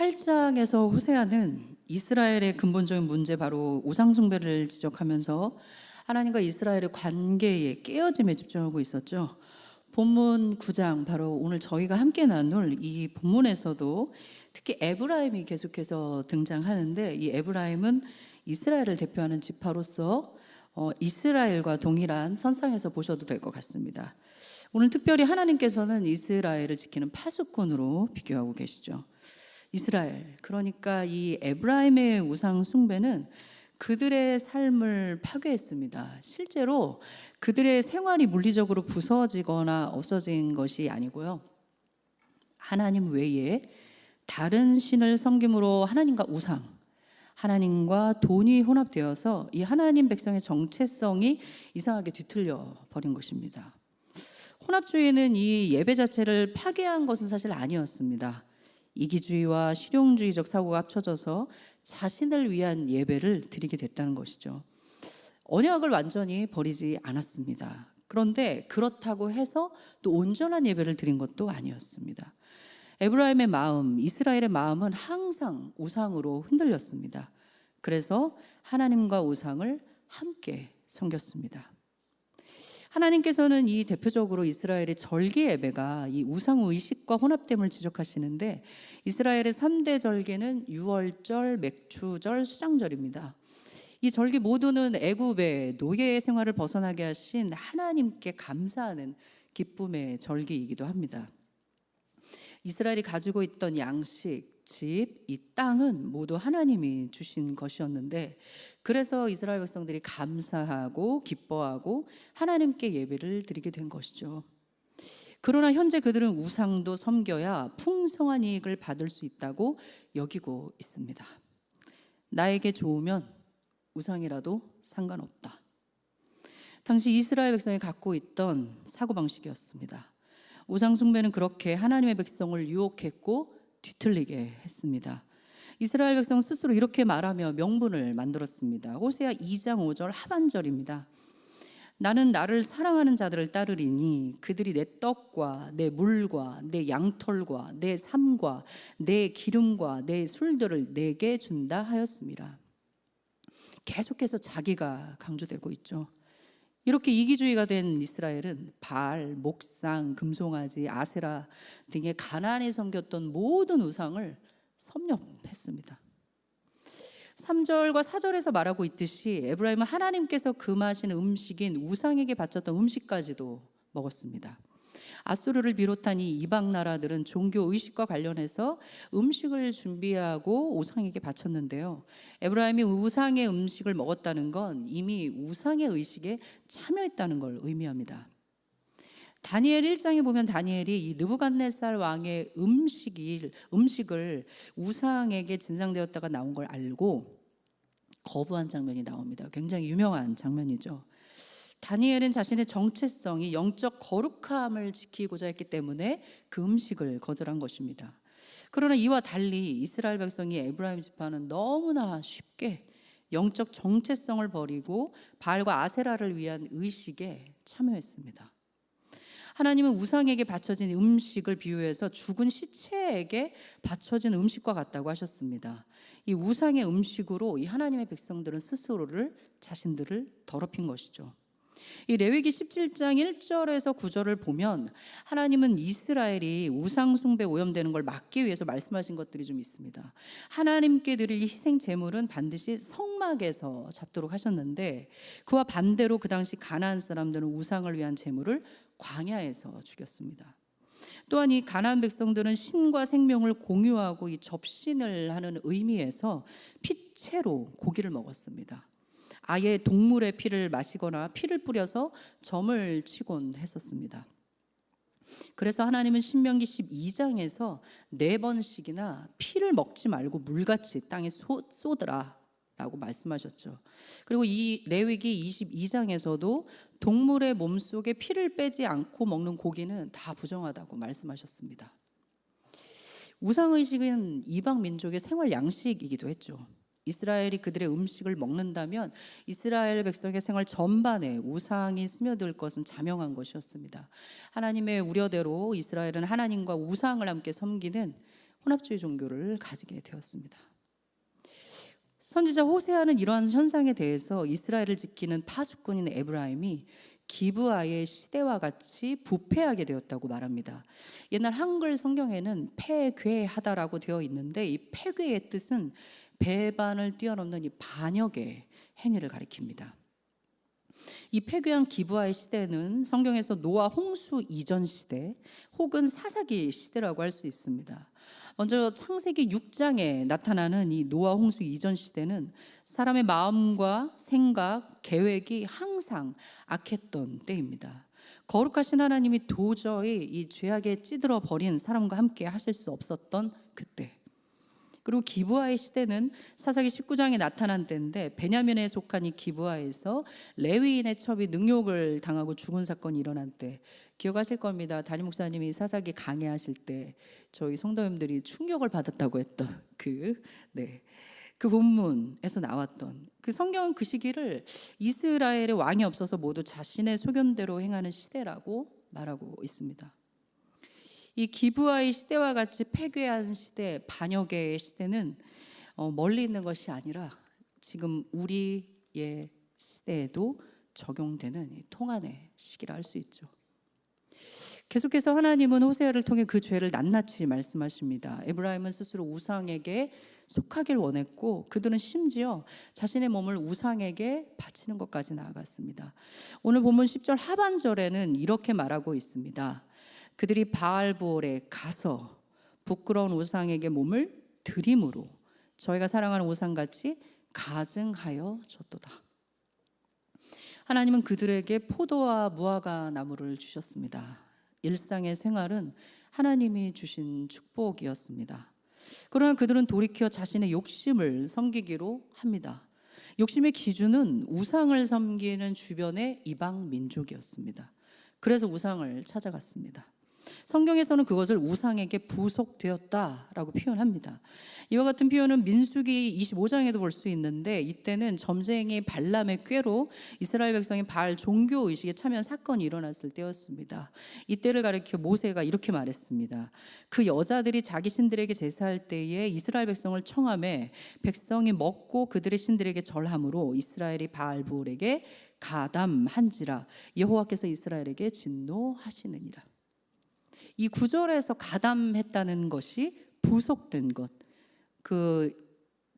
8장에서 호세아는 이스라엘의 근본적인 문제, 바로 우상숭배를 지적하면서 하나님과 이스라엘의 관계에 깨어짐에 집중하고 있었죠. 본문 9장, 바로 오늘 저희가 함께 나눌 이 본문에서도 특히 에브라임이 계속해서 등장하는데, 이 에브라임은 이스라엘을 대표하는 지파로서 이스라엘과 동일한 선상에서 보셔도 될 것 같습니다. 오늘 특별히 하나님께서는 이스라엘을 지키는 파수꾼으로 비교하고 계시죠. 이스라엘, 그러니까 이 에브라임의 우상 숭배는 그들의 삶을 파괴했습니다. 실제로 그들의 생활이 물리적으로 부서지거나 없어진 것이 아니고요, 하나님 외에 다른 신을 섬김으로 하나님과 우상, 하나님과 돈이 혼합되어서 이 하나님 백성의 정체성이 이상하게 뒤틀려 버린 것입니다. 혼합주의는 이 예배 자체를 파괴한 것은 사실 아니었습니다. 이기주의와 실용주의적 사고가 합쳐져서 자신을 위한 예배를 드리게 됐다는 것이죠. 언약을 완전히 버리지 않았습니다. 그런데 그렇다고 해서 또 온전한 예배를 드린 것도 아니었습니다. 에브라임의 마음, 이스라엘의 마음은 항상 우상으로 흔들렸습니다. 그래서 하나님과 우상을 함께 섬겼습니다. 하나님께서는 이 대표적으로 이스라엘의 절기 예배가 이 우상 의식과 혼합됨을 지적하시는데, 이스라엘의 3대 절기는 유월절, 맥추절, 수장절입니다. 이 절기 모두는 애굽의 노예 생활을 벗어나게 하신 하나님께 감사하는 기쁨의 절기이기도 합니다. 이스라엘이 가지고 있던 양식, 집, 이 땅은 모두 하나님이 주신 것이었는데, 그래서 이스라엘 백성들이 감사하고 기뻐하고 하나님께 예배를 드리게 된 것이죠. 그러나 현재 그들은 우상도 섬겨야 풍성한 이익을 받을 수 있다고 여기고 있습니다. 나에게 좋으면 우상이라도 상관없다. 당시 이스라엘 백성이 갖고 있던 사고방식이었습니다. 우상 숭배는 그렇게 하나님의 백성을 유혹했고 뒤틀리게 했습니다. 이스라엘 백성 스스로 이렇게 말하며 명분을 만들었습니다. 호세아 2장 5절 하반절입니다. 나는 나를 사랑하는 자들을 따르리니 그들이 내 떡과 내 물과 내 양털과 내 삶과 내 기름과 내 술들을 내게 준다 하였습니다. 계속해서 자기가 강조되고 있죠. 이렇게 이기주의가 된 이스라엘은 바알, 목상, 금송아지, 아세라 등의 가나안에 섬겼던 모든 우상을 섭렵했습니다. 3절과 4절에서 말하고 있듯이 에브라임은 하나님께서 금하시는 음식인 우상에게 바쳤던 음식까지도 먹었습니다. 아수르를 비롯한 이 이방 나라들은 종교 의식과 관련해서 음식을 준비하고 우상에게 바쳤는데요, 에브라임이 우상의 음식을 먹었다는 건 이미 우상의 의식에 참여했다는 걸 의미합니다. 다니엘 1장에 보면 다니엘이 이 느부갓네살 왕의 음식을 우상에게 진상되었다가 나온 걸 알고 거부한 장면이 나옵니다. 굉장히 유명한 장면이죠. 다니엘은 자신의 정체성이 영적 거룩함을 지키고자 했기 때문에 그 음식을 거절한 것입니다. 그러나 이와 달리 이스라엘 백성이 에브라임 지파는 너무나 쉽게 영적 정체성을 버리고 바알과 아세라를 위한 의식에 참여했습니다. 하나님은 우상에게 바쳐진 음식을 비유해서 죽은 시체에게 바쳐진 음식과 같다고 하셨습니다. 이 우상의 음식으로 이 하나님의 백성들은 자신들을 더럽힌 것이죠. 이 레위기 17장 1절에서 9절을 보면 하나님은 이스라엘이 우상 숭배 오염되는 걸 막기 위해서 말씀하신 것들이 좀 있습니다. 하나님께 드릴 희생 제물은 반드시 성막에서 잡도록 하셨는데, 그와 반대로 그 당시 가나안 사람들은 우상을 위한 제물을 광야에서 죽였습니다. 또한 이 가나안 백성들은 신과 생명을 공유하고 이 접신을 하는 의미에서 피채로 고기를 먹었습니다. 아예 동물의 피를 마시거나 피를 뿌려서 점을 치곤 했었습니다. 그래서 하나님은 신명기 12장에서 4번씩이나 피를 먹지 말고 물같이 땅에 쏟으라 라고 말씀하셨죠. 그리고 이 레위기 22장에서도 동물의 몸속에 피를 빼지 않고 먹는 고기는 다 부정하다고 말씀하셨습니다. 우상의식은 이방 민족의 생활 양식이기도 했죠. 이스라엘이 그들의 음식을 먹는다면 이스라엘 백성의 생활 전반에 우상이 스며들 것은 자명한 것이었습니다. 하나님의 우려대로 이스라엘은 하나님과 우상을 함께 섬기는 혼합주의 종교를 가지게 되었습니다. 선지자 호세아는 이러한 현상에 대해서 이스라엘을 지키는 파수꾼인 에브라임이 기브아의 시대와 같이 부패하게 되었다고 말합니다. 옛날 한글 성경에는 패괴하다라고 되어 있는데 이 패괴의 뜻은 배반을 뛰어넘는 이 반역의 행위를 가리킵니다. 이 패괴한 기브아의 시대는 성경에서 노아 홍수 이전 시대 혹은 사사기 시대라고 할 수 있습니다. 먼저 창세기 6장에 나타나는 이 노아 홍수 이전 시대는 사람의 마음과 생각, 계획이 항상 악했던 때입니다. 거룩하신 하나님이 도저히 이 죄악에 찌들어 버린 사람과 함께 하실 수 없었던 그때. 그리고 기브아의 시대는 사사기 19장에 나타난 때인데 베냐민에 속한 이 기브아에서 레위인의 첩이 능욕을 당하고 죽은 사건이 일어난 때 기억하실 겁니다. 담임 목사님이 사사기 강해하실 때 저희 성도님들이 충격을 받았다고 했던 그 본문에서 나왔던 그 성경은 그 시기를 이스라엘의 왕이 없어서 모두 자신의 소견대로 행하는 시대라고 말하고 있습니다. 이 기브아의 시대와 같이 패괴한 시대, 반역의 시대는 멀리 있는 것이 아니라 지금 우리의 시대에도 적용되는 통한의 시기라 할 수 있죠. 계속해서 하나님은 호세아를 통해 그 죄를 낱낱이 말씀하십니다. 에브라임은 스스로 우상에게 속하길 원했고 그들은 심지어 자신의 몸을 우상에게 바치는 것까지 나아갔습니다. 오늘 본문 10절 하반절에는 이렇게 말하고 있습니다. 그들이 바알브올에 가서 부끄러운 우상에게 몸을 들임으로 저희가 사랑하는 우상같이 가증하여 졌도다. 하나님은 그들에게 포도와 무화과 나무를 주셨습니다. 일상의 생활은 하나님이 주신 축복이었습니다. 그러나 그들은 돌이켜 자신의 욕심을 섬기기로 합니다. 욕심의 기준은 우상을 섬기는 주변의 이방 민족이었습니다. 그래서 우상을 찾아갔습니다. 성경에서는 그것을 우상에게 부속되었다라고 표현합니다. 이와 같은 표현은 민수기 25장에도 볼 수 있는데 이때는 점쟁이 발람의 꾀로 이스라엘 백성이 바알 종교의식에 참여한 사건이 일어났을 때였습니다. 이때를 가리켜 모세가 이렇게 말했습니다. 그 여자들이 자기 신들에게 제사할 때에 이스라엘 백성을 청하매 백성이 먹고 그들의 신들에게 절함으로 이스라엘이 바알브올에게 가담한지라 여호와께서 이스라엘에게 진노하시느니라. 이 구절에서 가담했다는 것이 부속된 것,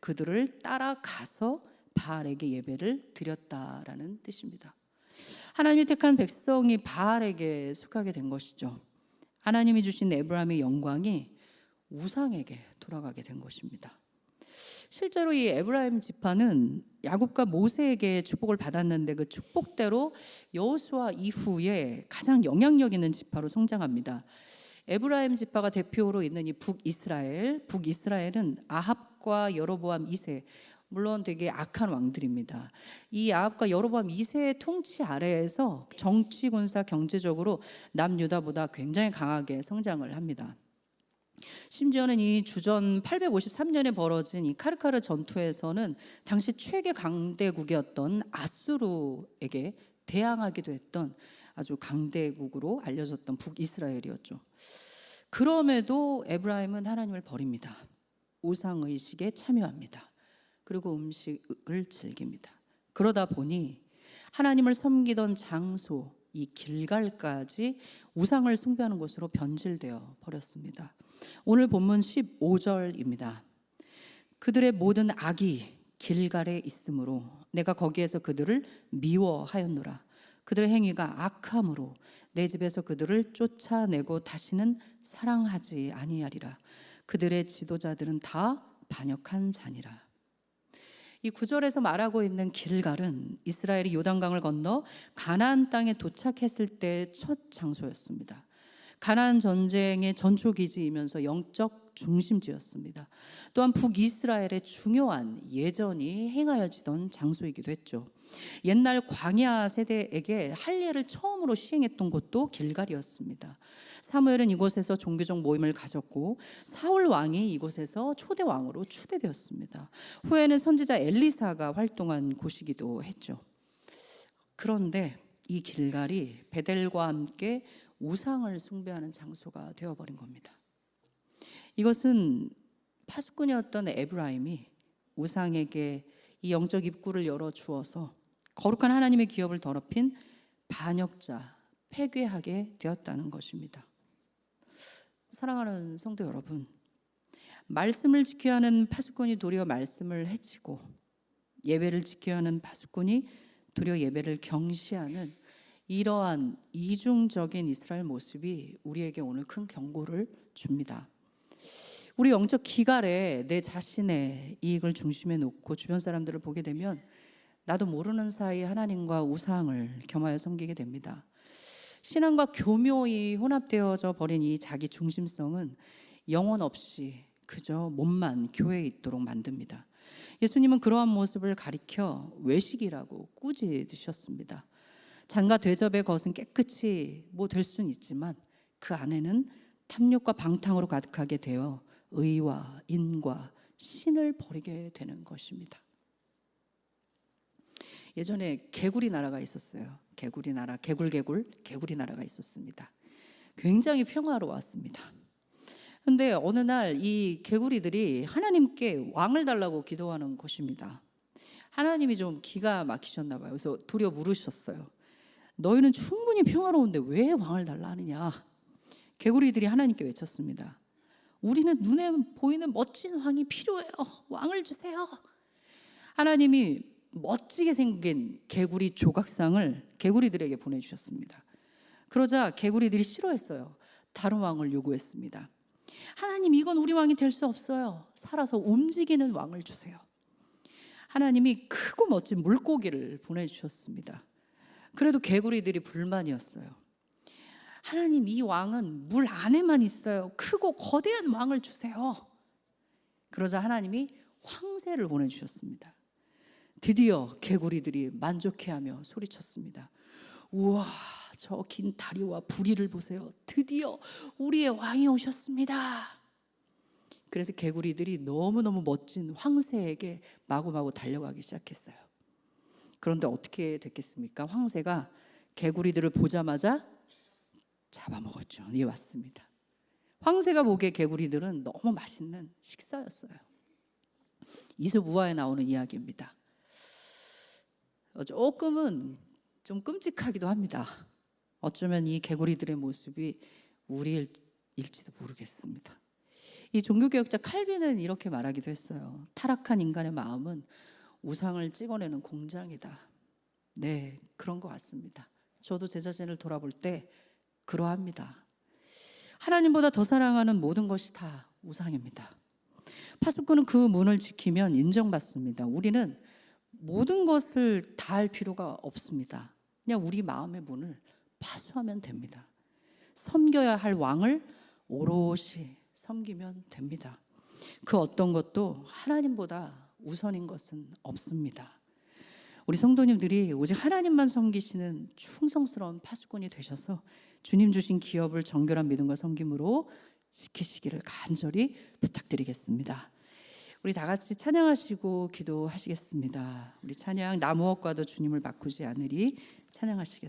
그들을 따라가서 바알에게 예배를 드렸다라는 뜻입니다. 하나님이 택한 백성이 바알에게 속하게 된 것이죠. 하나님이 주신 에브라임의 영광이 우상에게 돌아가게 된 것입니다. 실제로 이 에브라임 지파는 야곱과 모세에게 축복을 받았는데 그 축복대로 여호수아 이후에 가장 영향력 있는 지파로 성장합니다. 에브라임 지파가 대표로 있는 이 북이스라엘은 아합과 여로보암 2세, 물론 되게 악한 왕들입니다. 이 아합과 여로보암 2세의 통치 아래에서 정치, 군사, 경제적으로 남유다보다 굉장히 강하게 성장을 합니다. 심지어는 이 주전 853년에 벌어진 이 카르카르 전투에서는 당시 최대 강대국이었던 아수르에게 대항하기도 했던 아주 강대국으로 알려졌던 북이스라엘이었죠. 그럼에도 에브라임은 하나님을 버립니다. 우상의식에 참여합니다. 그리고 음식을 즐깁니다. 그러다 보니 하나님을 섬기던 장소, 이 길갈까지 우상을 숭배하는 곳으로 변질되어 버렸습니다. 오늘 본문 15절입니다. 그들의 모든 악이 길갈에 있으므로 내가 거기에서 그들을 미워하였노라. 그들의 행위가 악함으로 내 집에서 그들을 쫓아내고 다시는 사랑하지 아니하리라. 그들의 지도자들은 다 반역한 자니라. 이 구절에서 말하고 있는 길갈은 이스라엘이 요단강을 건너 가나안 땅에 도착했을 때 첫 장소였습니다. 가나안 전쟁의 전초기지이면서 영적 중심지였습니다. 또한 북이스라엘의 중요한 예전이 행하여지던 장소이기도 했죠. 옛날 광야 세대에게 할례를 처음으로 시행했던 곳도 길갈이었습니다. 사무엘은 이곳에서 종교적 모임을 가졌고 사울 왕이 이곳에서 초대 왕으로 추대되었습니다. 후에는 선지자 엘리사가 활동한 곳이기도 했죠. 그런데 이 길갈이 베델과 함께 우상을 숭배하는 장소가 되어버린 겁니다. 이것은 파수꾼이었던 에브라임이 우상에게 이 영적 입구를 열어 주어서 거룩한 하나님의 기업을 더럽힌 반역자, 폐괴하게 되었다는 것입니다. 사랑하는 성도 여러분, 말씀을 지켜야 하는 파수꾼이 도리어 말씀을 해치고 예배를 지켜야 하는 파수꾼이 도리어 예배를 경시하는 이러한 이중적인 이스라엘 모습이 우리에게 오늘 큰 경고를 줍니다. 우리 영적 기갈에 내 자신의 이익을 중심에 놓고 주변 사람들을 보게 되면 나도 모르는 사이에 하나님과 우상을 겸하여 섬기게 됩니다. 신앙과 교묘히 혼합되어져 버린 이 자기 중심성은 영혼 없이 그저 몸만 교회에 있도록 만듭니다. 예수님은 그러한 모습을 가리켜 외식이라고 꾸짖으셨습니다. 잔과 대접의 것은 깨끗이 될 수는 있지만 그 안에는 탐욕과 방탕으로 가득하게 되어 의와 인과 신을 버리게 되는 것입니다. 예전에 개구리 나라가 있었어요. 개구리 나라, 개구리 나라가 있었습니다. 굉장히 평화로웠습니다. 그런데 어느 날 이 개구리들이 하나님께 왕을 달라고 기도하는 것입니다. 하나님이 좀 기가 막히셨나 봐요. 그래서 도리어 물으셨어요. 너희는 충분히 평화로운데 왜 왕을 달라 하느냐? 개구리들이 하나님께 외쳤습니다. 우리는 눈에 보이는 멋진 왕이 필요해요. 왕을 주세요. 하나님이 멋지게 생긴 개구리 조각상을 개구리들에게 보내주셨습니다. 그러자 개구리들이 싫어했어요. 다른 왕을 요구했습니다. 하나님, 이건 우리 왕이 될 수 없어요. 살아서 움직이는 왕을 주세요. 하나님이 크고 멋진 물고기를 보내주셨습니다. 그래도 개구리들이 불만이었어요. 하나님, 이 왕은 물 안에만 있어요. 크고 거대한 왕을 주세요. 그러자 하나님이 황새를 보내주셨습니다. 드디어 개구리들이 만족해하며 소리쳤습니다. 우와, 저 긴 다리와 부리를 보세요. 드디어 우리의 왕이 오셨습니다. 그래서 개구리들이 너무너무 멋진 황새에게 마구마구 달려가기 시작했어요. 그런데 어떻게 됐겠습니까? 황새가 개구리들을 보자마자 잡아먹었죠. 예, 맞습니다. 황새가 보기에 개구리들은 너무 맛있는 식사였어요. 이솝우화에 나오는 이야기입니다. 조금은 좀 끔찍하기도 합니다. 어쩌면 이 개구리들의 모습이 우리일지도 모르겠습니다. 이 종교개혁자 칼빈은 이렇게 말하기도 했어요. 타락한 인간의 마음은 우상을 찍어내는 공장이다. 네, 그런 것 같습니다. 저도 제 자신을 돌아볼 때 그러합니다. 하나님보다 더 사랑하는 모든 것이 다 우상입니다. 파수꾼은 그 문을 지키면 인정받습니다. 우리는 모든 것을 다 할 필요가 없습니다. 그냥 우리 마음의 문을 파수하면 됩니다. 섬겨야 할 왕을 오롯이 섬기면 됩니다. 그 어떤 것도 하나님보다 우선인 것은 없습니다. 우리 성도님들이 오직 하나님만 섬기시는 충성스러운 파수꾼이 되셔서 주님 주신 기업을 정결한 믿음과 섬김으로 지키시기를 간절히 부탁드리겠습니다. 우리 다 같이 찬양하시고 기도하시겠습니다. 우리 찬양 나무엇과도 주님을 바꾸지 않으리 찬양하시겠습니다.